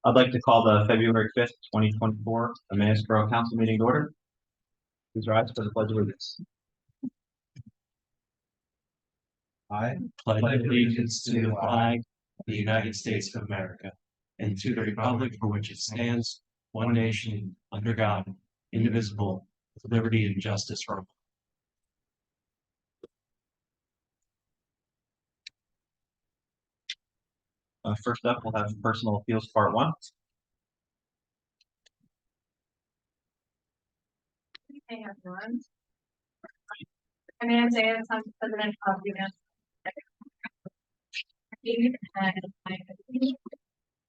I'd like to call the February 5th, 2024 Emmaus Borough Council meeting to order. Please rise for the pledge of allegiance. I pledge allegiance to the flag of the United States of America and to the republic for which it stands, one nation, under God, indivisible, with liberty and justice for all. First up, we'll have personal appeals part 1. Hey everyone. I'm Nancy. I'm president of the Emmaus and I'm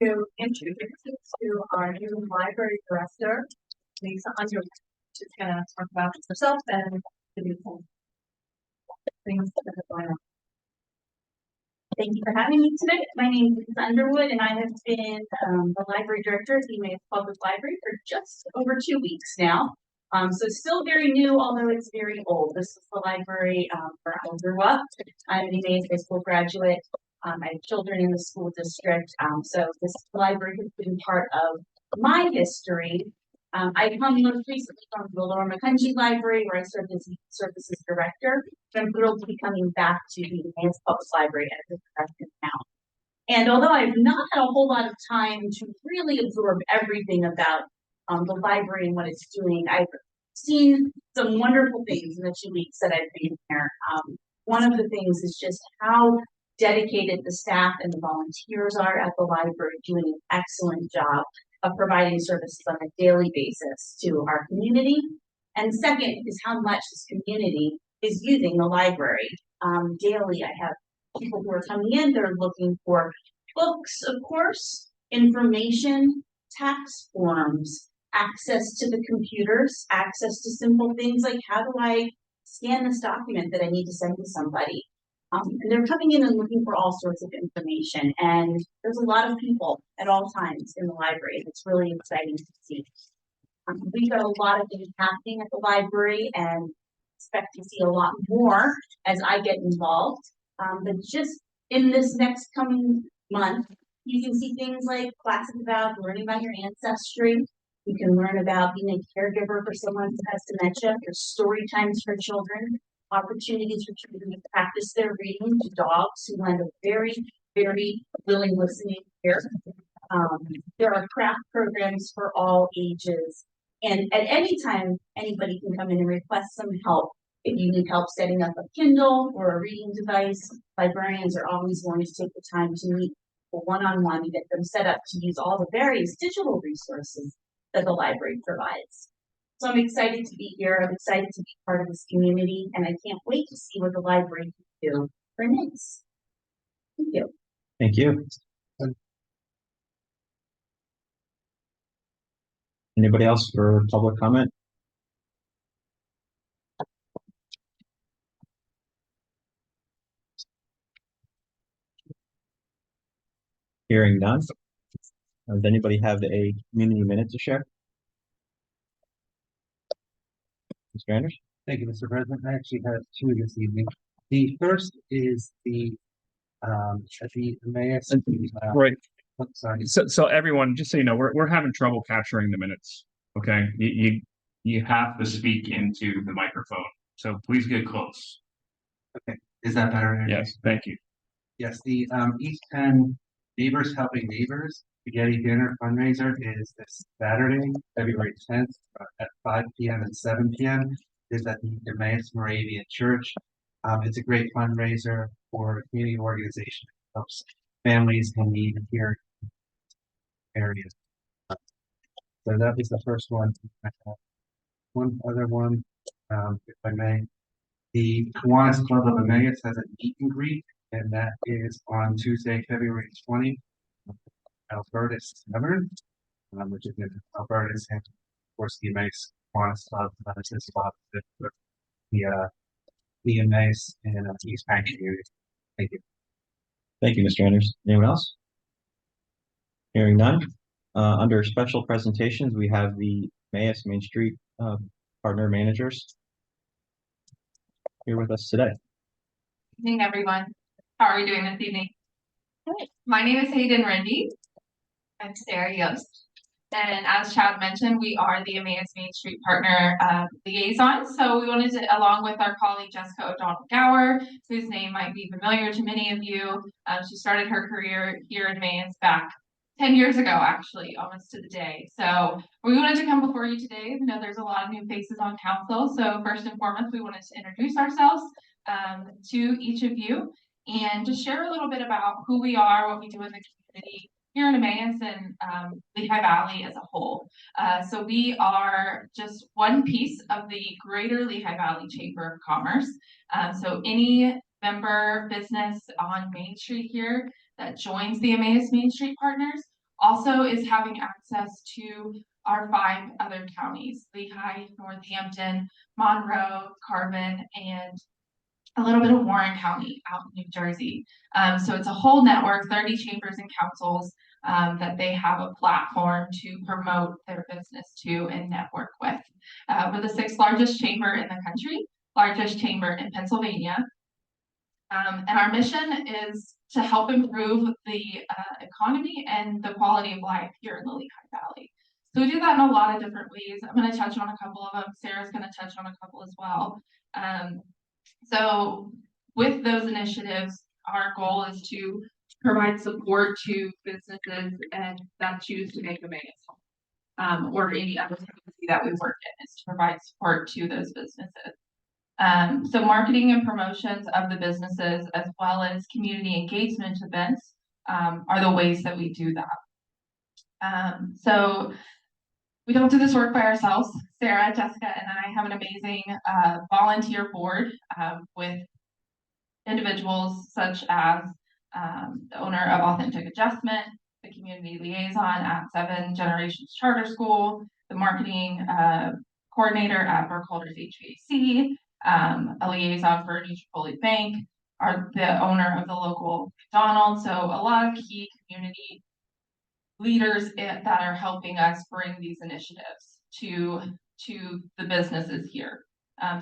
to introduce you to our new library director, Lisa Underwood. She's going to talk about herself and do some things that are going on. Thank you for having me today. My name is Lisa Underwood, and I have been the library director at the Emmaus Public Library for just over 2 weeks now. So still very new, although it's very old. This is the library where I grew up. I'm an Emmaus High School graduate. I have children in the school district. So this library has been part of my history. I come most recently from the Lower Macungie Library, where I served as services director. I'm thrilled to be coming back to the Emmaus Public Library as a director now. And although I've not had a whole lot of time to really absorb everything about the library and what it's doing, I've seen some wonderful things in the 2 weeks that I've been here. One of the things is just how dedicated the staff and the volunteers are at the library, doing an excellent job of providing services on a daily basis to our community. And second is how much this community is using the library. Daily, I have people who are coming in, they're looking for books, of course, information, tax forms, access to the computers, access to simple things like how do I scan this document that I need to send to somebody. And they're coming in and looking for all sorts of information. And there's a lot of people at all times in the library. It's really exciting to see. We've got a lot of things happening at the library and expect to see a lot more as I get involved. But just in this next coming month, you can see things like classes about learning about your ancestry. You can learn about being a caregiver for someone who has dementia. There's story times for children, opportunities for children to practice their reading to dogs who lend a very, very willing listening ear. There are craft programs for all ages. And at any time, anybody can come in and request some help. If you need help setting up a Kindle or a reading device, librarians are always willing to take the time to meet one-on-one and get them set up to use all the various digital resources that the library provides. So I'm excited to be here. I'm excited to be part of this community, and I can't wait to see what the library can do for Emmaus. Thank you. Thank you. Anybody else for public comment? Hearing none. Does anybody have a community minute to share? Mr. Anders? Thank you, Mr. President. I actually have 2 this evening. The first is the at the Emmaus. Right. Sorry. So everyone, just so you know, we're having trouble capturing the minutes. Okay, you have to speak into the microphone. So please get close. Okay, is that better? Yes, thank you. Yes, the East Penn Neighbors Helping Neighbors Spaghetti Dinner fundraiser is this Saturday, February 10th at 5 p.m. and 7 p.m. Is at the Emmaus Moravian Church. It's a great fundraiser for a community organization that helps families in need here in areas. So that was the first one. I have one other one, if I may. The Kiwanis Club of Emmaus has a meet and greet, and that is on Tuesday, February 20th. Albertus Tavern, which is in Albertus, and of course the Emmaus Kiwanis Club is involved with the Emmaus and East Penn community. Thank you. Thank you, Mr. Anders. Anyone else? Hearing none. Under special presentations, we have the Emmaus Main Street partner managers here with us today. Good evening, everyone. How are you doing this evening? My name is Hayden Rendy. I'm Sarah Yost. And as Chad mentioned, we are the Emmaus Main Street Partner liaison. So we wanted to, along with our colleague Jessica O'Donnell Gower, whose name might be familiar to many of you. She started her career here in Emmaus back 10 years ago, actually, almost to the day. So we wanted to come before you today. We know there's a lot of new faces on council. So first and foremost, we wanted to introduce ourselves to each of you and just share a little bit about who we are, what we do in the community here in Emmaus and Lehigh Valley as a whole. So we are just one piece of the greater Lehigh Valley Chamber of Commerce. So any member business on Main Street here that joins the Emmaus Main Street Partners also is having access to our 5 other counties: Lehigh, Northampton, Monroe, Carbon, and a little bit of Warren County out in New Jersey. So it's a whole network, 30 chambers and councils that they have a platform to promote their business to and network with. We're the 6th largest chamber in the country, largest chamber in Pennsylvania. And our mission is to help improve the economy and the quality of life here in the Lehigh Valley. So we do that in a lot of different ways. I'm going to touch on a couple of them. Sarah's going to touch on a couple as well. So with those initiatives, our goal is to provide support to businesses and that choose to make Emmaus home, or any other community that we work in, is to provide support to those businesses. So marketing and promotions of the businesses, as well as community engagement events, are the ways that we do that. So we don't do this work by ourselves. Sarah, Jessica, and I have an amazing volunteer board with individuals such as the owner of Authentic Adjustment, the community liaison at 7 Generations Charter School, the marketing coordinator at Burkholder's HVAC, a liaison for Nutripoli Bank, the owner of the local McDonald's. So a lot of key community leaders that are helping us bring these initiatives to the businesses here.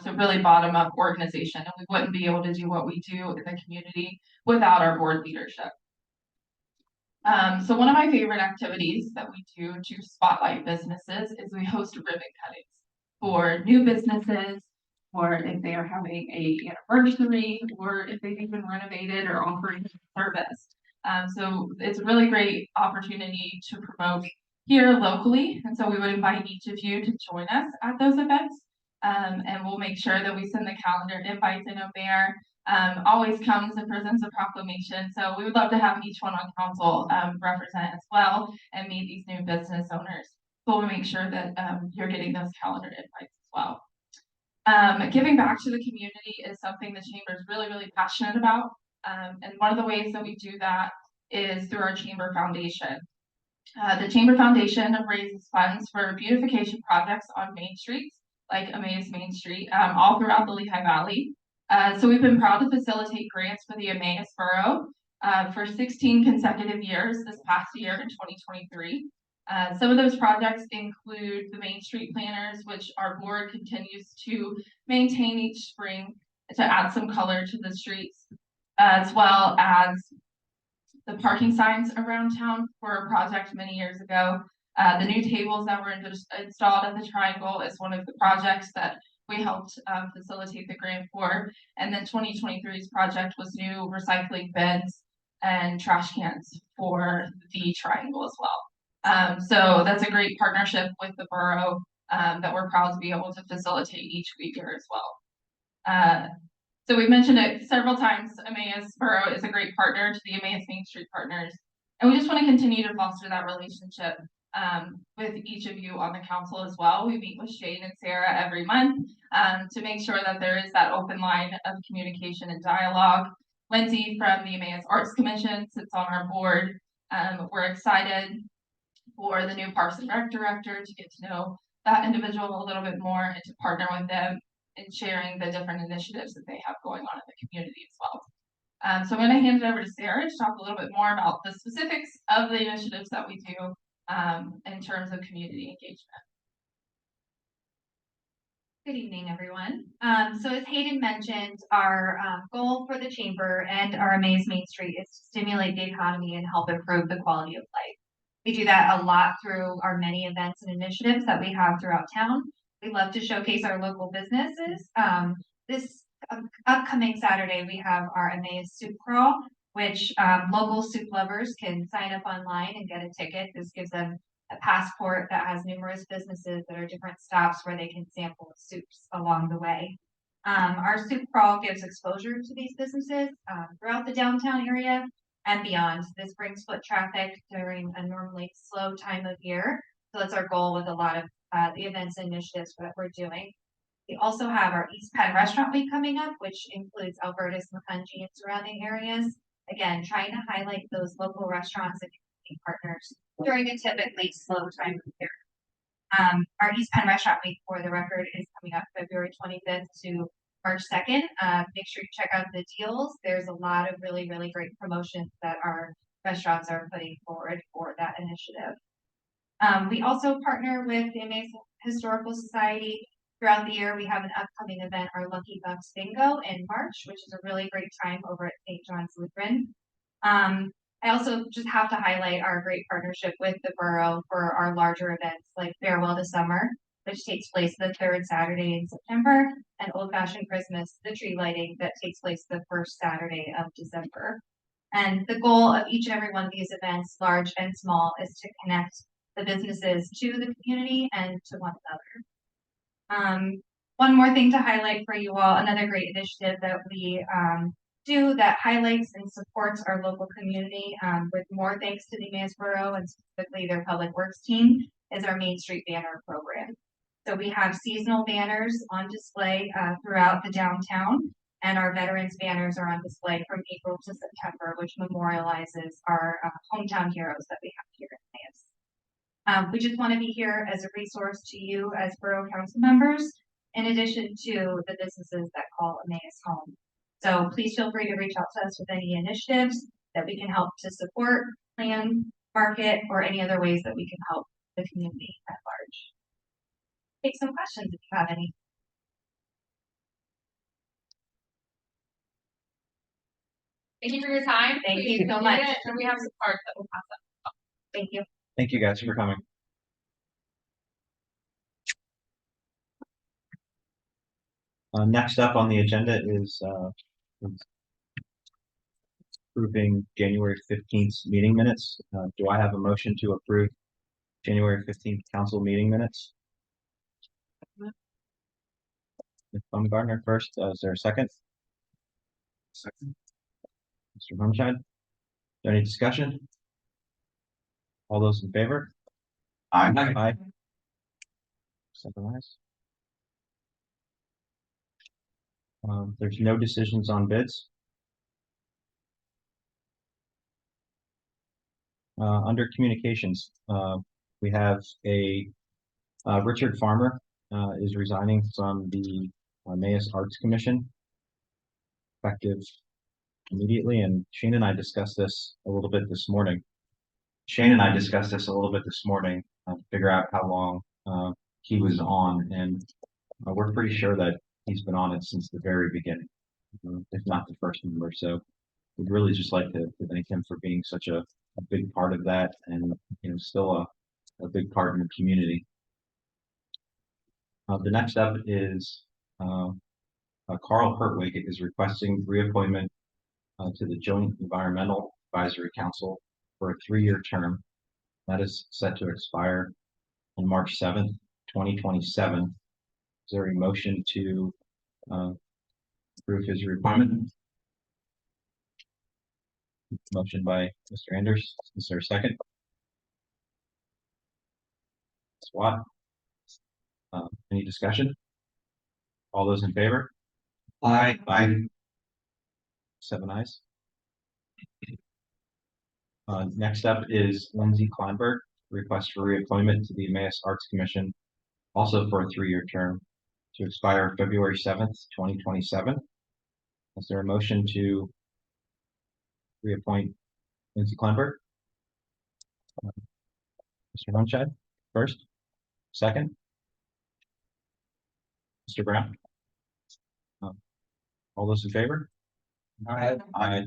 So really bottom up organization, and we wouldn't be able to do what we do in the community without our board leadership. So one of my favorite activities that we do to spotlight businesses is we host ribbon cuttings for new businesses, or if they are having a anniversary, or if they've even renovated or offering service. So it's a really great opportunity to promote here locally. And so we would invite each of you to join us at those events. And we'll make sure that we send the calendar invites. I know Mayor always comes and presents a proclamation. So we would love to have each one on council represent as well and meet these new business owners. So we'll make sure that you're getting those calendar invites as well. Giving back to the community is something the chamber is really, really passionate about. And one of the ways that we do that is through our Chamber Foundation. The Chamber Foundation raises funds for beautification projects on Main Streets, like Emmaus Main Street, all throughout the Lehigh Valley. So we've been proud to facilitate grants for the Emmaus Borough for 16 consecutive years this past year in 2023. Some of those projects include the Main Street planters, which our board continues to maintain each spring to add some color to the streets, as well as the parking signs around town for a project many years ago. The new tables that were installed at the Triangle is one of the projects that we helped facilitate the grant for. And then 2023's project was new recycling bins and trash cans for the Triangle as well. So that's a great partnership with the borough that we're proud to be able to facilitate each year as well. So we've mentioned it several times, Emmaus Borough is a great partner to the Emmaus Main Street Partners. And we just want to continue to foster that relationship with each of you on the council as well. We meet with Shane and Sarah every month to make sure that there is that open line of communication and dialogue. Lindsay from the Emmaus Arts Commission sits on our board. We're excited for the new Parks and Rec director to get to know that individual a little bit more and to partner with them in sharing the different initiatives that they have going on in the community as well. So I'm going to hand it over to Sarah to talk a little bit more about the specifics of the initiatives that we do in terms of community engagement. Good evening, everyone. So as Hayden mentioned, our goal for the chamber and our Emmaus Main Street is to stimulate the economy and help improve the quality of life. We do that a lot through our many events and initiatives that we have throughout town. We love to showcase our local businesses. This upcoming Saturday, we have our Emmaus Soup Crawl, which local soup lovers can sign up online and get a ticket. This gives them a passport that has numerous businesses that are different stops where they can sample soups along the way. Our soup crawl gives exposure to these businesses throughout the downtown area and beyond. This brings foot traffic during a normally slow time of year. So that's our goal with a lot of the events and initiatives that we're doing. We also have our East Penn Restaurant Week coming up, which includes Albertus, Macungie, and surrounding areas. Again, trying to highlight those local restaurants and community partners during a typically slow time of year. Our East Penn Restaurant Week, for the record, is coming up February 25th to March 2nd. Make sure you check out the deals. There's a lot of really, really great promotions that our restaurants are putting forward for that initiative. We also partner with the Emmaus Historical Society. Throughout the year, we have an upcoming event, our Lucky Bucks Bingo in March, which is a really great time over at St. John's Lutheran. I also just have to highlight our great partnership with the borough for our larger events like Farewell to Summer, which takes place the third Saturday in September, and Old Fashioned Christmas, the tree lighting that takes place the first Saturday of December. And the goal of each and every one of these events, large and small, is to connect the businesses to the community and to one another. One more thing to highlight for you all, another great initiative that we do that highlights and supports our local community with more thanks to the Emmaus Borough and specifically their public works team is our Main Street Banner program. So we have seasonal banners on display throughout the downtown, and our veterans banners are on display from April to September, which memorializes our hometown heroes that we have here in Emmaus. We just want to be here as a resource to you as Borough Council members, in addition to the businesses that call Emmaus home. So please feel free to reach out to us with any initiatives that we can help to support, plan, market, or any other ways that we can help the community at large. Take some questions if you have any. Thank you for your time. Thank you so much. And we have some cards that will pass up. Thank you. Thank you guys for coming. Next up on the agenda is approving January 15th meeting minutes. Do I have a motion to approve January 15th council meeting minutes? Ms. Baumgartner first. Is there a second? Second. Mr. Hermscheid? Any discussion? All those in favor? Aye. Aye. 7 ayes. There's no decisions on bids. Under communications, we have a Richard Farmer is resigning from the Emmaus Arts Commission effective immediately, and Shane and I discussed this a little bit this morning. To figure out how long he was on, and we're pretty sure that he's been on it since the very beginning, if not the first member. So we'd really just like to thank him for being such a big part of that, and still a big part in the community. The next up is Carl Hertwig is requesting reappointment to the Joint Environmental Advisory Council for a 3-year term that is set to expire on March 7th, 2027. Is there a motion to approve his reappointment? Motion by Mr. Anders. Is there a second? SWAT. Any discussion? All those in favor? Aye. Aye. 7 ayes. Next up is Lindsay Kleinberg, request for reappointment to the Emmaus Arts Commission, also for a 3-year term to expire February 7th, 2027. Is there a motion to reappoint Lindsay Kleinberg? Mr. Hermscheid, first. Second. Mr. Brown. All those in favor? Aye. Aye.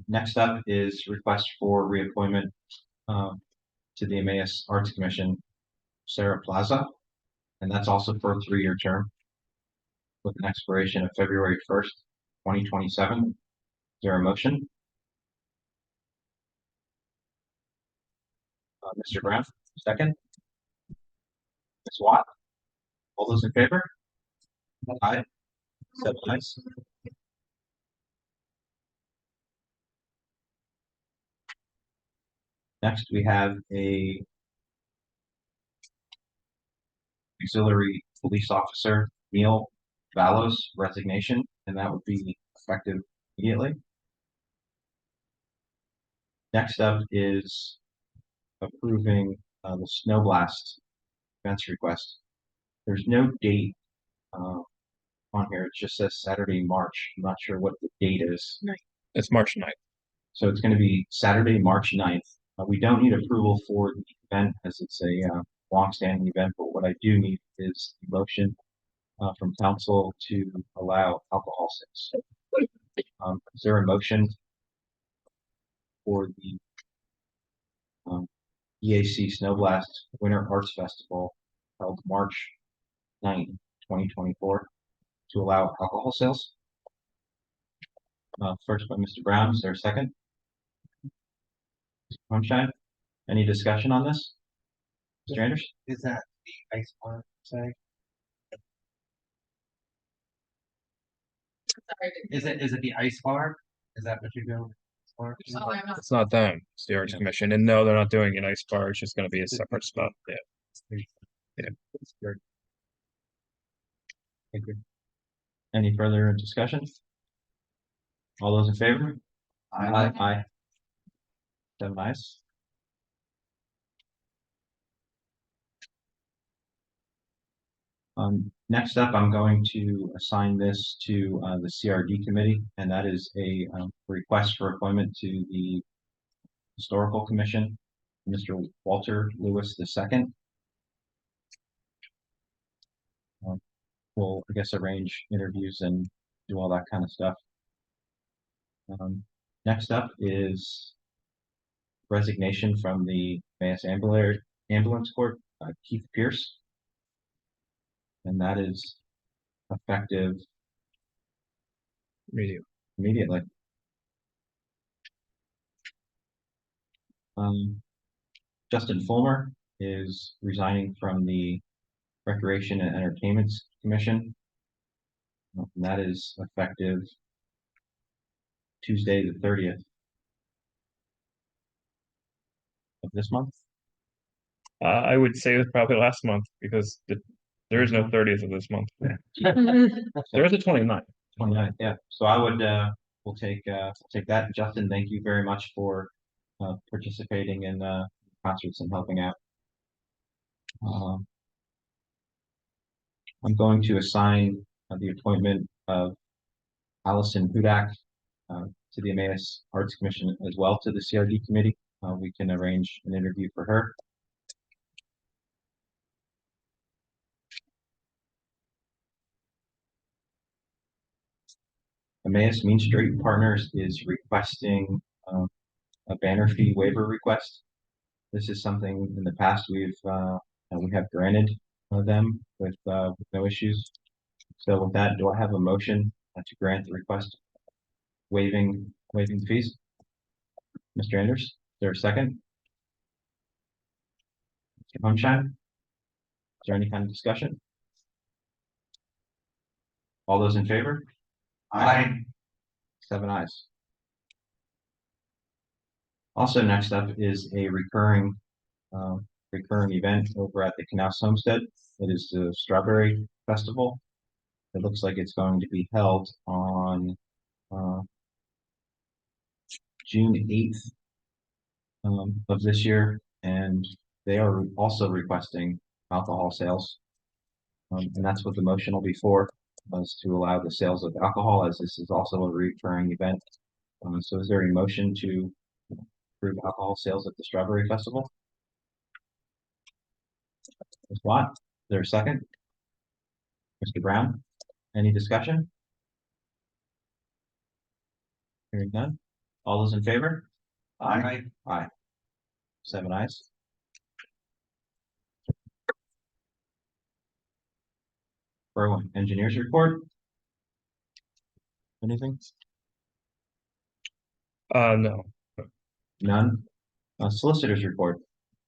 Next up is request for reappointment to the Emmaus Arts Commission, Sarah Plaza, and that's also for a 3-year term with an expiration of February 1st, 2027. Is there a motion? Mr. Brown, second. Ms. Watt? All those in favor? Aye. 7 ayes. Next, we have a auxiliary police officer, Neil Vallos, resignation, and that would be effective immediately. Next up is approving the snow blast events request. There's no date on here. It just says Saturday, March. I'm not sure what the date is. It's March 9th. So it's going to be Saturday, March 9th. We don't need approval for the event as it's a long-standing event, but what I do need is the motion from council to allow alcohol sales. Is there a motion for the EAC Snow Blast Winter Arts Festival held March 9th, 2024 to allow alcohol sales? First by Mr. Brown, is there a second? Mr. Sunshine, any discussion on this? Mr. Anderson? Is that the ice bar, say? Is it the ice bar? Is that what you're doing? Or- Oh, I'm not. It's not them, it's the Arts Commission, and no, they're not doing an ice bar, it's just gonna be a separate spot, yeah. Yeah. Thank you. Any further discussion? All those in favor? Aye. Aye. 7 ayes. Next up, I'm going to assign this to the CRD committee, and that is a request for appointment to the Historical Commission, Mr. Walter Lewis II. We'll, I guess, arrange interviews and do all that kind of stuff. Next up is resignation from the Emmaus Ambulance Corps, Keith Pierce. And that is effective immediately. Justin Fulmer is resigning from the Recreation and Entertainment Commission. And that is effective Tuesday, the 30th of this month. I would say it was probably last month, because there is no 30th of this month. There is a 29th. 29th, yeah. So I would, we'll take that. Justin, thank you very much for participating in concerts and helping out. I'm going to assign the appointment of Allison Hudak to the Emmaus Arts Commission as well to the CRD committee. We can arrange an interview for her. Emmaus Main Street Partners is requesting a banner fee waiver request. This is something in the past we have granted them with no issues. So with that, do I have a motion to grant the request waiving the fees? Mr. Anders, is there a second? Mr. Sunshine? Is there any kind of discussion? All those in favor? Aye. 7 ayes. Also, next up is a recurring event over at the Knaus Homestead. It is the Strawberry Festival. It looks like it's going to be held on June 8th of this year, and they are also requesting alcohol sales. And that's what the motion will be for, was to allow the sales of alcohol, as this is also a recurring event. So is there a motion to approve alcohol sales at the Strawberry Festival? Ms. Watt, is there a second? Mr. Brown, any discussion? Hearing none. All those in favor? Aye. Aye. 7 ayes. Borough engineers report. Anything? No. None. Solicitors report.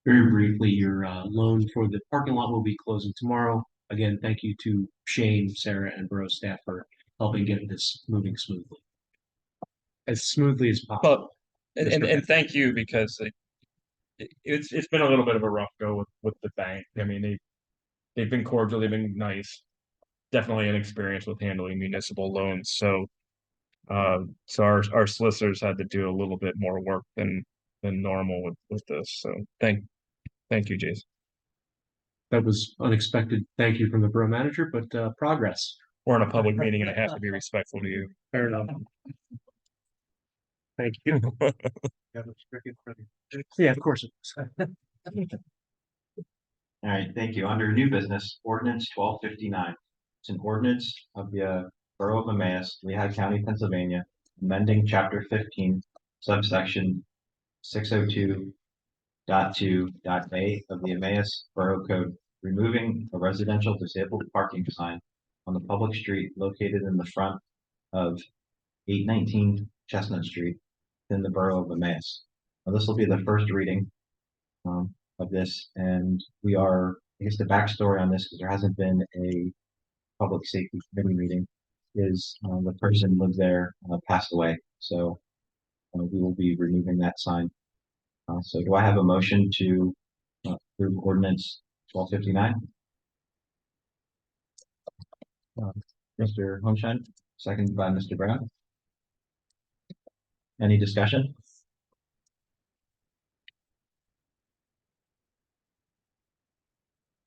Very briefly, your loan for the parking lot will be closing tomorrow. Again, thank you to Shane, Sarah, and borough staff for helping get this moving smoothly. As smoothly as possible. And thank you, because it's been a little bit of a rough go with the bank. I mean, they've been cordial, they've been nice. Definitely an experience with handling municipal loans. So our solicitors had to do a little bit more work than normal with this. So thank you, Jason. That was unexpected. Thank you from the borough manager, but progress. We're in a public meeting and I have to be respectful to you. Fair enough. Thank you. Yeah, of course. All right, thank you. Under new business, ordinance 1259. It's an ordinance of the Borough of Emmaus, Lehigh County, Pennsylvania, amending chapter 15, subsection 602.2.a of the Emmaus Borough Code, removing a residential disabled parking sign on the public street located in the front of 819 Chestnut Street in the Borough of Emmaus. Now, this will be the first reading of this, and we are, I guess the backstory on this, because there hasn't been a public safety committee meeting, is the person who lived there passed away. So we will be removing that sign. So do I have a motion to approve ordinance 1259? Mr. Homeshine, seconded by Mr. Brown. Any discussion?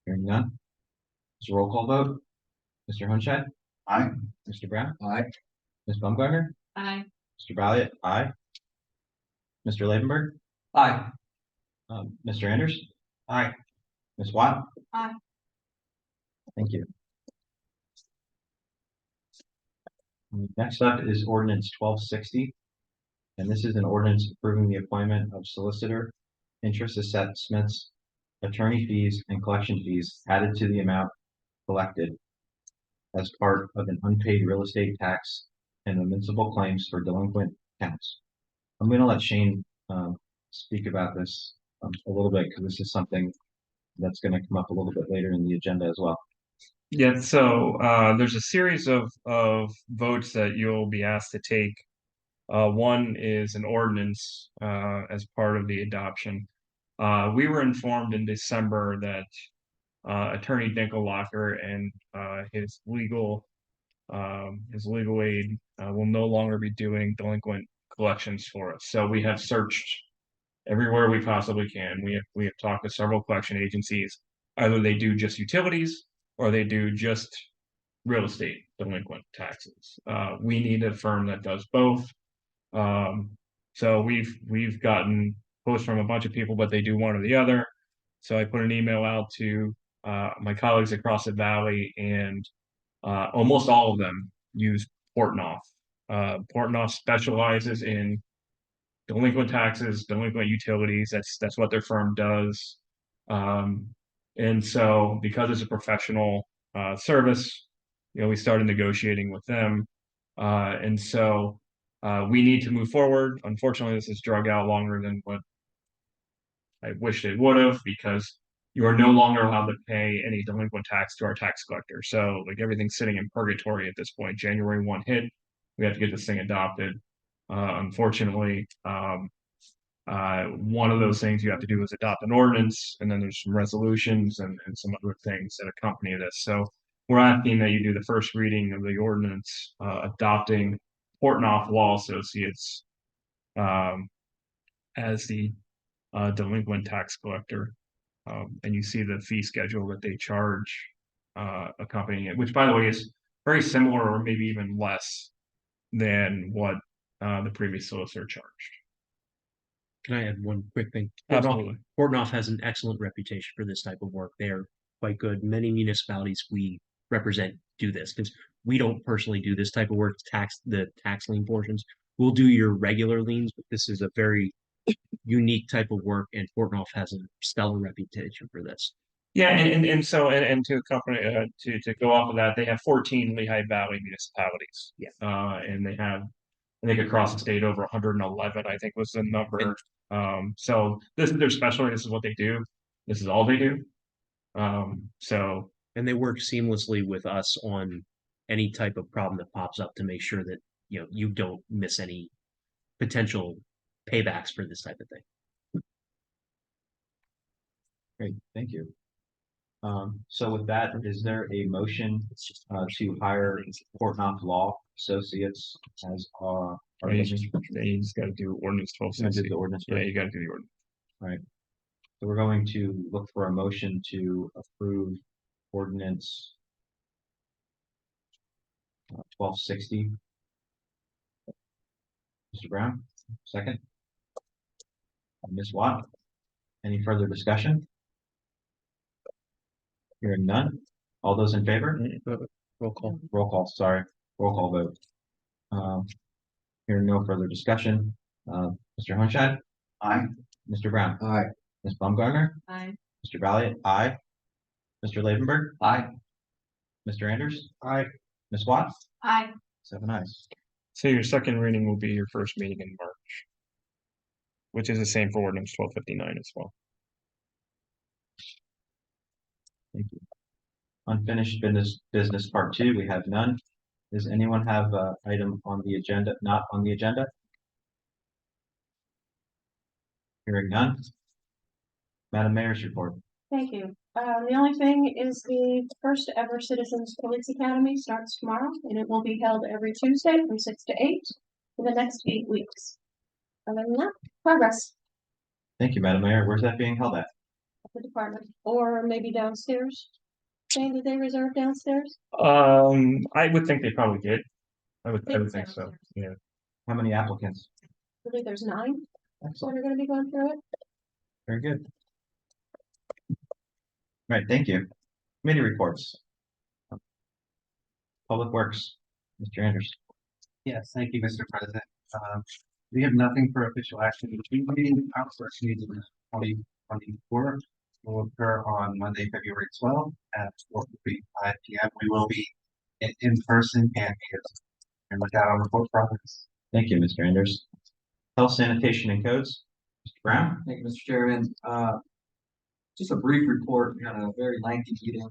Hearing none. It's a roll call vote. Mr. Homeshine? Aye. Mr. Brown? Aye. Ms. Baumgartner? Aye. Mr. Valiant? Aye. Mr. Lavenberg? Aye. Mr. Anders? Aye. Ms. Watt? Aye. Thank you. Next up is ordinance 1260. And this is an ordinance approving the appointment of solicitor, interest assessments, attorney fees, and collection fees added to the amount collected as part of an unpaid real estate tax and municipal claims for delinquent accounts. I'm going to let Shane speak about this a little bit, because this is something that's going to come up a little bit later in the agenda as well. Yeah, so there's a series of votes that you'll be asked to take. One is an ordinance as part of the adoption. We were informed in December that Attorney Dinkellocker and his legal aid will no longer be doing delinquent collections for us. So we have searched everywhere we possibly can. We have talked to several collection agencies. Either they do just utilities or they do just real estate delinquent taxes. We need a firm that does both. So we've gotten quotes from a bunch of people, but they do one or the other. So I put an email out to my colleagues across the valley, and almost all of them use Portnoy. Portnoy specializes in delinquent taxes, delinquent utilities. That's what their firm does. And so because it's a professional service, we started negotiating with them. And so we need to move forward. Unfortunately, this has drug out longer than what I wished it would have, because you are no longer allowed to pay any delinquent tax to our tax collector. So like everything's sitting in purgatory at this point. January 1 hit, we have to get this thing adopted. Unfortunately, one of those things you have to do is adopt an ordinance, and then there's some resolutions and some other things that accompany this. So we're asking that you do the first reading of the ordinance adopting Portnoy Law Associates as the delinquent tax collector. And you see the fee schedule that they charge accompanying it, which, by the way, is very similar or maybe even less than what the previous solicitor charged. Can I add one quick thing? Absolutely. Portnoy has an excellent reputation for this type of work. They are quite good. Many municipalities we represent do this, because we don't personally do this type of work, the tax lien portions. we'll do your regular liens, but this is a very unique type of work, and Portnoy has a stellar reputation for this. Yeah, and to accompany to go off of that, they have 14 Lehigh Valley municipalities. Yeah. And they have, I think across the state over 111, I think was the number. So this is their specialty. This is what they do. This is all they do. So And they work seamlessly with us on any type of problem that pops up to make sure that, you know, you don't miss any potential paybacks for this type of thing. Great, thank you. So with that, is there a motion to hire Portnoy Law Associates as our you just got to do ordinance 12. Gonna do the ordinance Yeah, first? you got to do the ordinance. So we're going to look for a motion to approve ordinance 1260. Mr. Brown, second. Ms. Watt, any further discussion? Hearing none. All those in favor? Roll call. Roll call, sorry. Roll call vote. Hearing no further discussion. Mr. Hunshad? Aye. Mr. Brown? Aye. Ms. Baumgartner? Aye. Mr. Valiant? Aye. Mr. Lavenberg? Aye. Mr. Anders? Aye. Ms. Watts? Aye. 7 ayes. So your second reading will be your first meeting in March, which is the same for ordinance 1259 as well. Thank you. Unfinished business part 2, we have none. Does anyone have an item on the agenda, not on the agenda? Hearing none. Madam Mayor's report. Thank you. The only thing is the first ever Citizens Police Academy starts tomorrow, and it will be held every Tuesday from 6 to 8 for the next 8 weeks. Other than that, progress Thank you, Madam Mayor. Where's that being held at? at the department, or maybe downstairs. Jane, did they reserve downstairs? I would think they probably did. I would think so. Yeah. How many applicants? I believe there's 9, so Excellent. we're gonna be going through it. Very good. Right, thank you. Committee reports. Public Works, Mr. Anders. Yes, thank you, Mr. President. We have nothing for official action. The meeting, our first meeting in 2024 will occur on Monday, February 12th at 4:45 p.m. We will be in person and here. And with that, I'll report progress. Thank you, Mr. Anders. Health, Sanitation, and Codes, Mr. Brown. Thank you, Mr. Chairman. Just a brief report. We had a very lengthy meeting.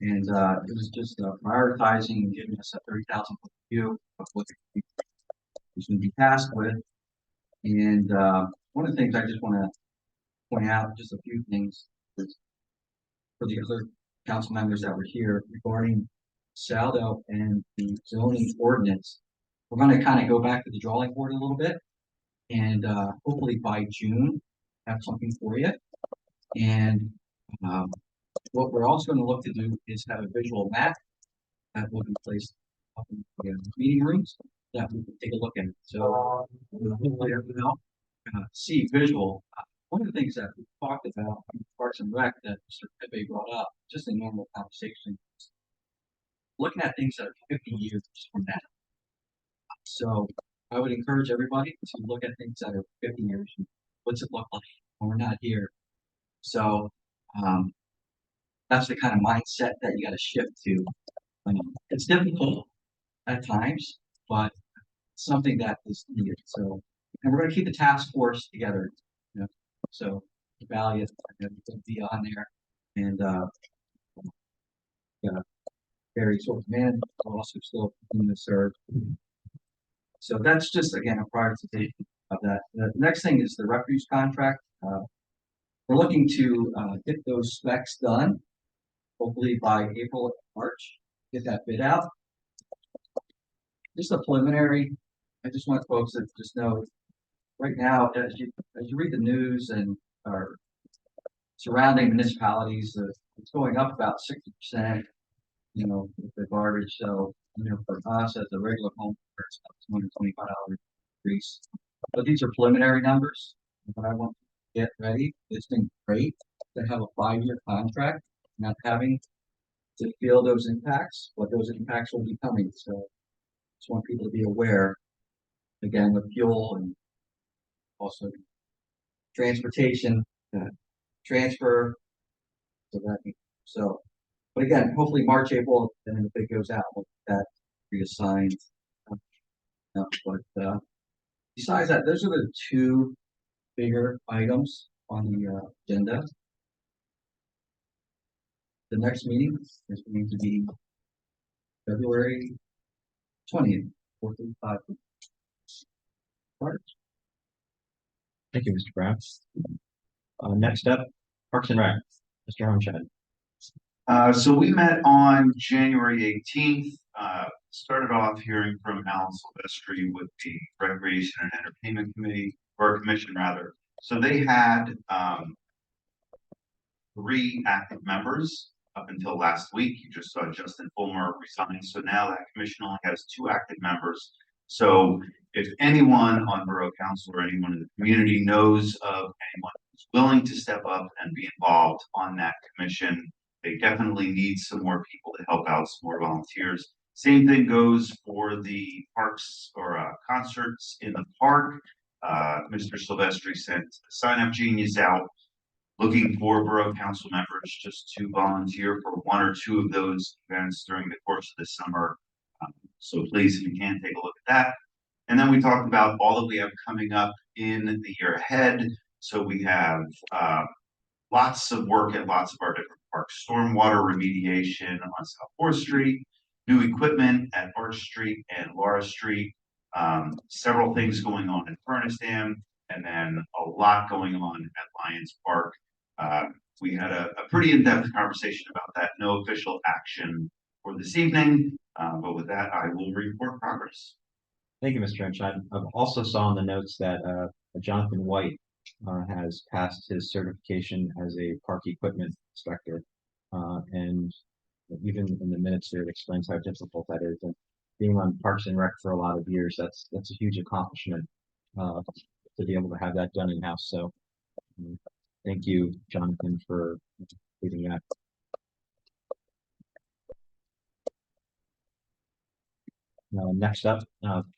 And it was just prioritizing and giving us a 30,000 foot view of what the was going to be tasked with. And one of the things I just want to point out, just a few things for the other council members that were here regarding Saldo and the zoning ordinance. We're going to kind of go back to the drawing board a little bit, and hopefully by June have something for you. And what we're also going to look to do is have a visual map that will be placed up in the meeting rooms that we can take a look at. So hopefully everyone else see visual. One of the things that we talked about in Parks and Rec that Mr. Pepe brought up, just a normal conversation, looking at things that are 50 years from now. So I would encourage everybody to look at things that are 50 years. What's it look like when we're not here? So that's the kind of mindset that you got to shift to. It's difficult at times, but something that is needed. So, and we're going to keep the task force together. You know? So, Valiant will be on there, and Barry sort of man will also still continue to serve. So that's just again a prioritization of that. The next thing is the refuse contract. We're looking to get those specs done, hopefully by April, March, get that bid out. Just a preliminary, I just want folks to just know, right now, as you read the news and our surrounding municipalities, it's going up about 60%, you know, with the garbage. So, you know, for us as a regular home, it's about $225 increase. But these are preliminary numbers. But I want to get ready. It's been great to have a 5-year contract, not having to feel those impacts, but those impacts will be coming. So just want people to be aware again, with fuel and also transportation, transfer. So, but again, hopefully March, April, then if it goes out, we'll get that reassigned. But besides that, those are the two bigger items on the agenda. The next meeting is going to be February 20th, 4:35. Thank you, Mr. Brown. Next up, Parks and Rec, Mr. Homestead. So we met on January 18th, started off hearing from Alan Silvestri with the Recreation and Entertainment Committee, or Commission rather. So they had 3 active members up until last week. You just saw Justin Fulmer resign. So now that commission only has 2 active members. So if anyone on Borough Council or anyone in the community knows of anyone who's willing to step up and be involved on that commission, they definitely need some more people to help out, some more volunteers. Same thing goes for the parks or concerts in the park. Mr. Silvestri sent sign-up genius out looking for Borough Council members just to volunteer for 1 or 2 of those events during the course of the summer. So please, if you can, take a look at that. And then we talked about all that we have coming up in the year ahead. So we have lots of work at lots of our different parks, stormwater remediation on South 4th Street, new equipment at Arch Street and Laura Street, several things going on in Furnace Dam, and then a lot going on at Lions Park. We had a pretty in-depth conversation about that. No official action for this evening, but with that, I will report progress. Thank you, Mr. Homestead. I've also saw in the notes that Jonathan White has passed his certification as a park equipment inspector. And even in the minutes there, it explains how difficult that is. And being on Parks and Rec for a lot of years, that's a huge accomplishment to be able to have that done in-house. So thank you, Jonathan, for leading that. Next up,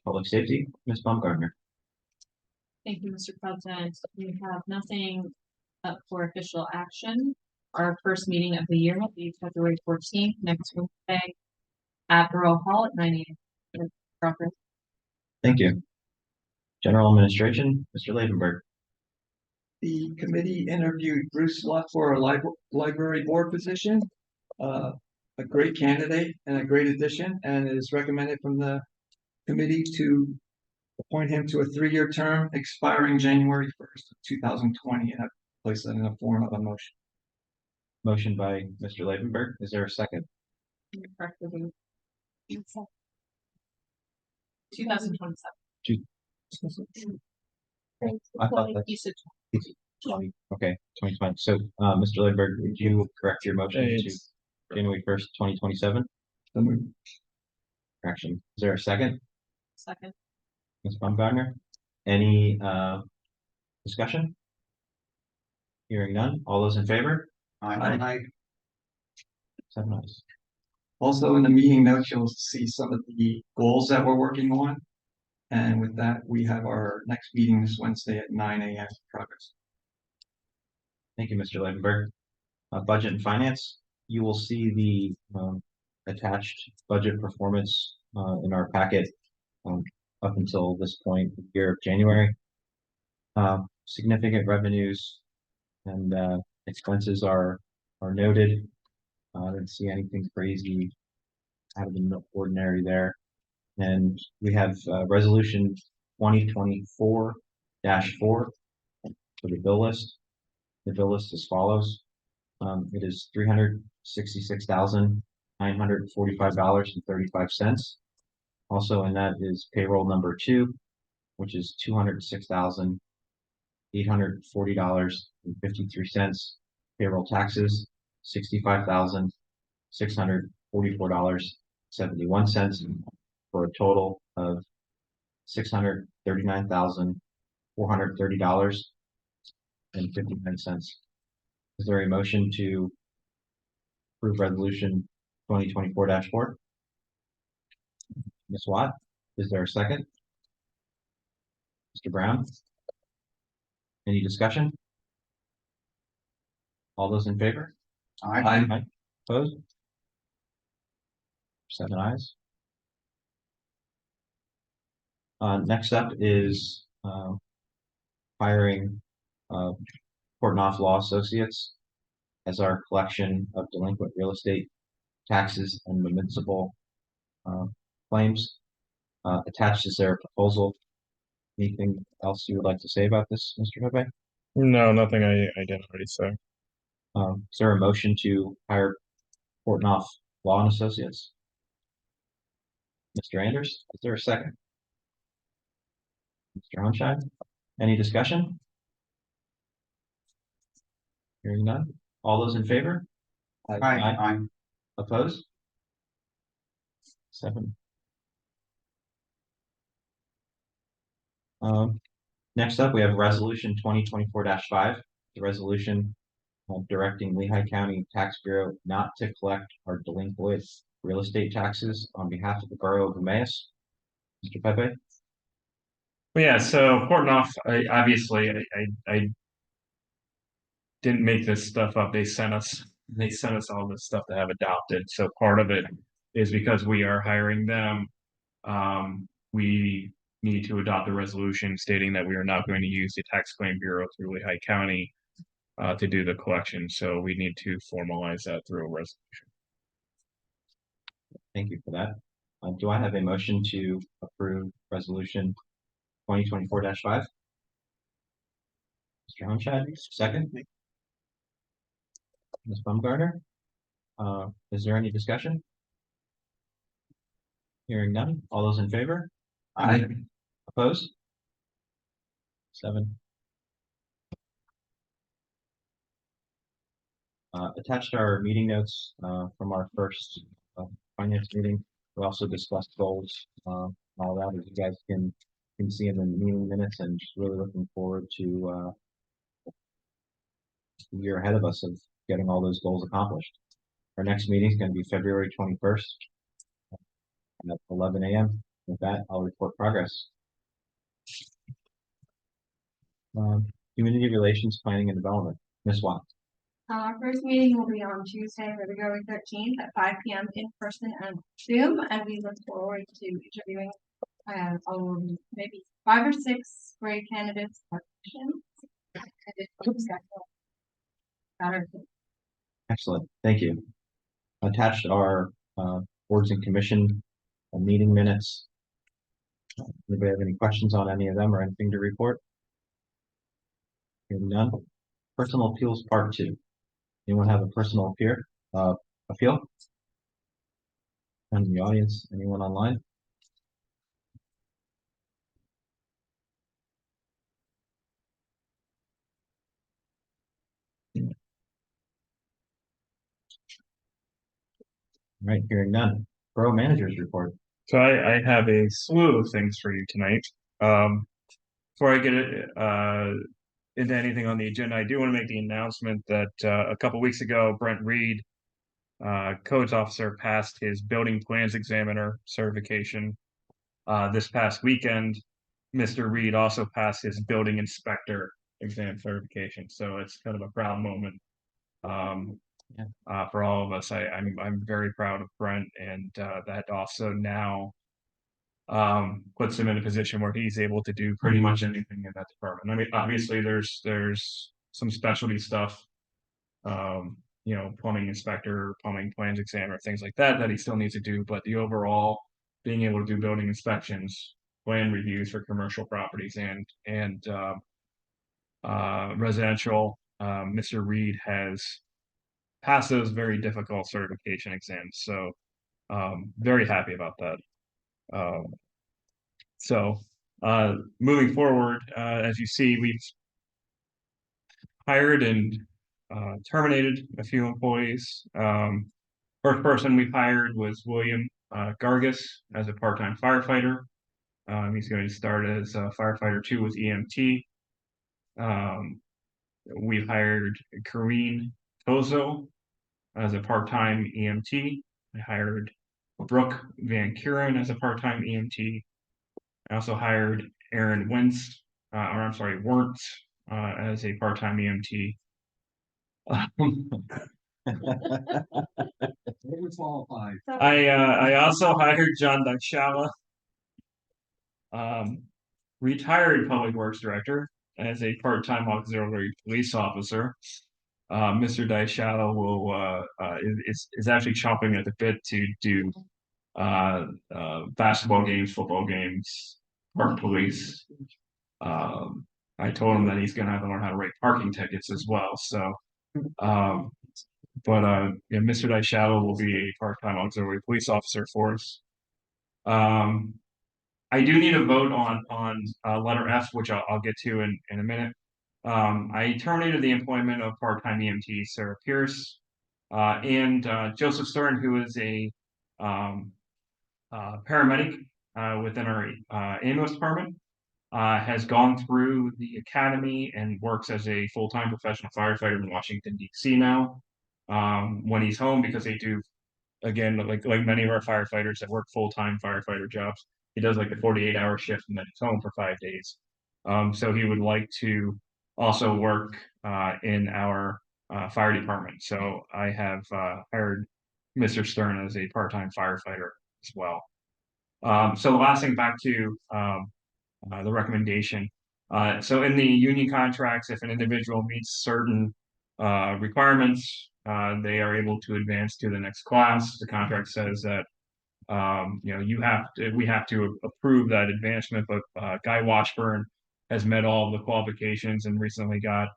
Public Safety, Ms. Baumgartner. Thank you, Mr. President. We have nothing up for official action. Our first meeting of the year will be February 14th, next Wednesday, at Borough Hall at 9 a.m. Thank you. General Administration, Mr. Lavenberg. The committee interviewed Bruce Luck for a library board position. A great candidate and a great addition, and it is recommended from the committee to appoint him to a 3-year term expiring January 1st of 2020, and I place that in the form of a motion. Motion by Mr. Lavenberg. Is there a second? 2027. I thought that you said 20. Okay, 2020. So, Mr. Lavenberg, would you correct your motion to January 1st, 2027? Correction. Is there a second? Second. Ms. Baumgartner, any discussion? Hearing none. All those in favor? Aye. 7 ayes. Also in the meeting notes, you'll see some of the goals that we're working on. And with that, we have our next meeting this Wednesday at 9 a.m. Progress. Thank you, Mr. Lavenberg. Budget and Finance, you will see the attached budget performance in our packet up until this point, year of January. Significant revenues and expenses are noted. I didn't see anything crazy out of the ordinary there. And we have resolution 2024-4 for the bill list. The bill list as follows. It is $366,945.35. Also in that is payroll number 2, which is $206,840.53. Payroll taxes, $65,644.71, for a total of $639,430.59. Is there a motion to approve resolution 2024-4? Ms. Watt, is there a second? Mr. Brown? Any discussion? All those in favor? Aye. Opposed? 7 ayes. Next up is, hiring, Portnoy Law Associates as our collection of delinquent real estate taxes and municipal, claims. Attached is their proposal. Anything else you would like to say about this, Mr. Pepe? No, nothing I didn't already say. Is there a motion to hire Portnoy Law and Associates? Mr. Anders, is there a second? Mr. Hunshine, any discussion? Hearing none. All those in favor? Aye. Opposed? 7. Next up, we have Resolution 2024-5, the resolution directing Lehigh County Tax Bureau not to collect our delinquent real estate taxes on behalf of the Borough of Emmaus. Mr. Pepe? Well, yeah, so Portnoy, I didn't make this stuff up. They sent us all this stuff to have adopted. So part of it is because we are hiring them. We need to adopt a resolution stating that we are not going to use the Tax Claim Bureau through Lehigh County to do the collection. So we need to formalize that through a resolution. Thank you for that. Do I have a motion to approve Resolution 2024-5? Mr. Hunshad, second. Ms. Baumgartner? Is there any discussion? Hearing none. All those in favor? Aye. Opposed? 7. Attached are meeting notes from our first finance meeting. We also discussed goals, all that, as you guys can see in the meeting minutes, and just really looking forward to the year ahead of us of getting all those goals accomplished. Our next meeting is going to be February 21st at 11 a.m. With that, I'll report progress. Community Relations Planning and Development, Ms. Watt. Our first meeting will be on Tuesday, February 13th at 5 p.m. in person and Zoom, and we look forward to interviewing maybe 5 or 6 great candidates for positions. Excellent, thank you. Attached are boards and commission meeting minutes. Anybody have any questions on any of them or anything to report? Hearing none. Personal appeals part 2. Anyone have a personal appeal? And in the audience, anyone online? All right, hearing none. Borough managers report. So I have a slew of things for you tonight. Before I get into anything on the agenda, I do want to make the announcement that a couple weeks ago, Brent Reed, codes officer, passed his building plans examiner certification. This past weekend, Mr. Reed also passed his building inspector exam certification. So it's kind of a proud moment for all of us. I'm very proud of Brent, and that also now puts him in a position where he's able to do pretty much anything in that department. I mean, obviously there's some specialty stuff, plumbing inspector, plumbing plans examiner, things like that he still needs to do, but the overall being able to do building inspections, plan reviews for commercial properties and residential, Mr. Reed has passed those very difficult certification exams. So very happy about that. Moving forward, as you see, we've hired and terminated a few employees. First person we hired was William Gargus as a part-time firefighter. He's going to start as a firefighter 2 with EMT. We've hired Kareen Tozo as a part-time EMT. I hired Brooke Van Kuren as a part-time EMT. I also hired Aaron Wentz or I'm sorry, weren't as a part-time EMT. Overqualified. I also hired John Dakshala, retired public works director, as a part-time auxiliary police officer. Mr. Dakshala is actually chomping at the bit to do basketball games, football games, park police. I told him that he's gonna have to learn how to write parking tickets as well. So, yeah, Mr. Dakshala will be a part-time auxiliary police officer for us. I do need a vote on letter F, which I'll get to in a minute. I terminated the employment of part-time EMT Sarah Pierce and Joseph Stern, who is a paramedic within our ambulance department. Has gone through the academy and works as a full-time professional firefighter in Washington, D.C. now. When he's home, because they do, again, like many of our firefighters that work full-time firefighter jobs, he does like the 48-hour shift and then he's home for 5 days. So he would like to also work in our fire department. So I have hired Mr. Stern as a part-time firefighter as well. So the last thing, back to the recommendation. So in the union contracts, if an individual meets certain requirements, they are able to advance to the next class. The contract says that we have to approve that advancement, but Guy Washburn has met all the qualifications and recently got,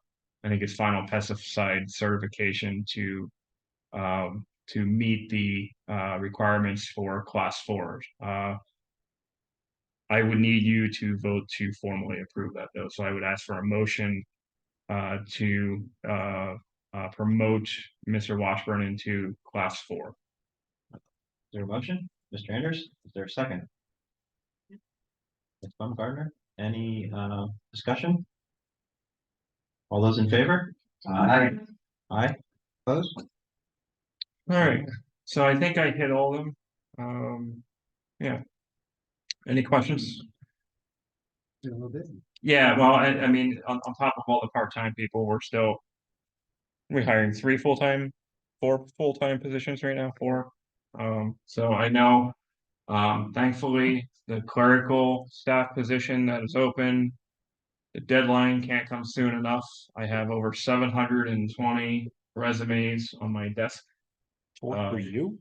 I think, his final pesticide certification to meet the requirements for class 4. I would need you to vote to formally approve that, though. So I would ask for a motion to promote Mr. Washburn into class 4. Is there a motion? Mr. Anders, is there a second? Ms. Baumgartner, any discussion? All those in favor? Aye. Aye, opposed? All right, so I think I hit all of them. Yeah. Any questions? Yeah, well, I mean, on top of all the part-time people, we're hiring 4 full-time positions right now, 4. So I know, thankfully, the clerical staff position that is open, the deadline can't come soon enough. I have over 720 resumes on my desk. For you?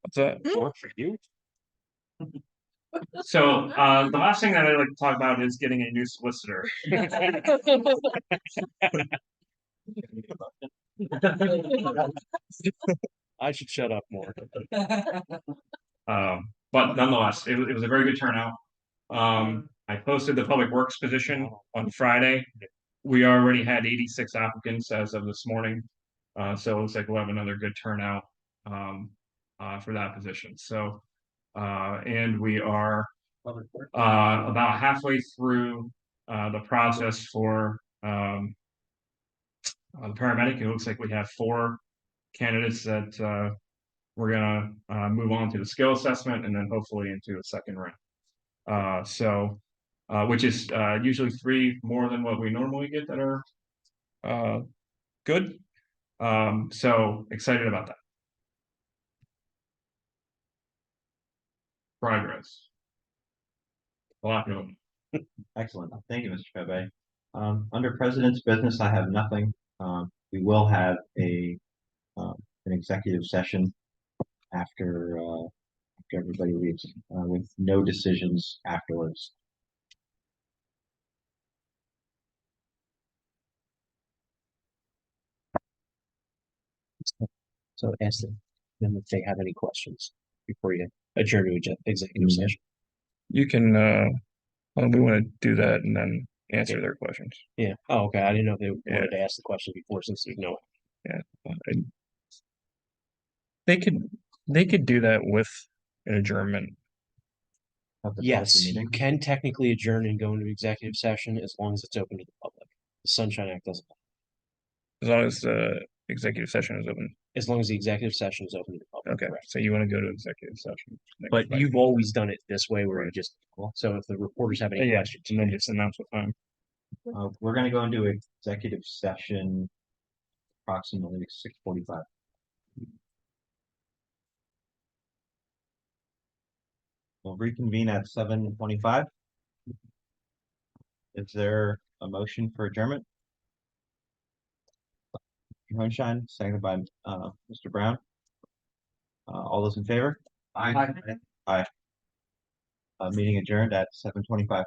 What's that? For you? So the last thing that I'd like to talk about is getting a new solicitor. I should shut up more. But nonetheless, it was a very good turnout. I posted the public works position on Friday. We already had 86 applicants as of this morning. So it looks like we'll have another good turnout for that position. So and we are about halfway through the process for the paramedic. It looks like we have 4 candidates that we're gonna move on to the skill assessment and then hopefully into a second round. Which is usually 3 more than what we normally get that are good. So excited about that. Progress. A lot going. Excellent. Thank you, Mr. Febe. Under President's business, I have nothing. We will have an executive session after everybody leaves, with no decisions afterwards. So ask them if they have any questions before you adjourn to executive session. You can we want to do that and then answer their questions. Yeah. Oh, okay. I didn't know if they wanted to ask the question before, since there's no. Yeah. They could do that with an adjournment. Yes, you can technically adjourn and go into executive session as long as it's open to the public. The Sunshine Act doesn't. As long as the executive session is open. As long as the executive session is open to the public. Okay, correct. So you want to go to executive session. But you've always done it this way, where you just, so if the reporters have any questions. And then just announce what time. We're gonna go into executive session approximately 6:45. We'll reconvene at 7:25. Is there a motion for adjournment? Hohenstein, seconded by Mr. Brown. All those in favor? Aye. Meeting adjourned at 7:25.